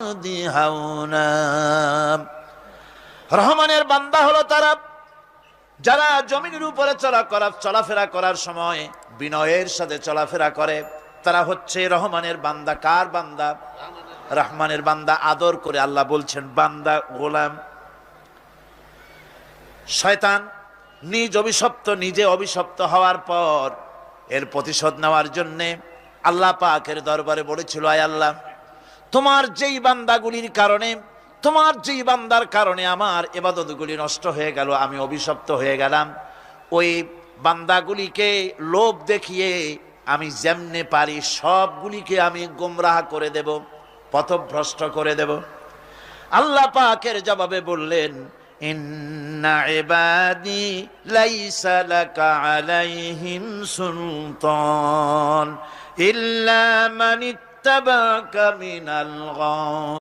আরদি হাওনা। রহমানের বান্দা হলো তারা যারা জমিনের উপরে চলাফেরা করার সময় বিনয়ের সাথে চলাফেরা করে, তারা হচ্ছে রহমানের বান্দা। কার বান্দা? রহমানের বান্দা। আদর করে আল্লাহ বলছেন বান্দা, গোলাম। শয়তান নিজে অভিশপ্ত হওয়ার পর এর প্রতিশোধ নেওয়ার জন্যে আল্লাহ পাকের দরবারে বলেছিল, আয় আল্লাহ, তোমার যেই বান্দাগুলির কারণে, তোমার যেই বান্দার কারণে আমার ইবাদতগুলি নষ্ট হয়ে গেল, আমি অভিশপ্ত হয়ে গেলাম, ওই বান্দাগুলিকে লোভ দেখিয়ে আমি যেমনে পারি সবগুলিকে আমি গোমরাহ করে দেব, পথভ্রষ্ট করে দেব। আল্লাহ পাকের জবাবে বললেন, ইন্না ইবাদি লাইসা লাকা আলাইহিম সুলতান ইল্লা মান ইত্তাবাকা মিনাল গাওয়িন।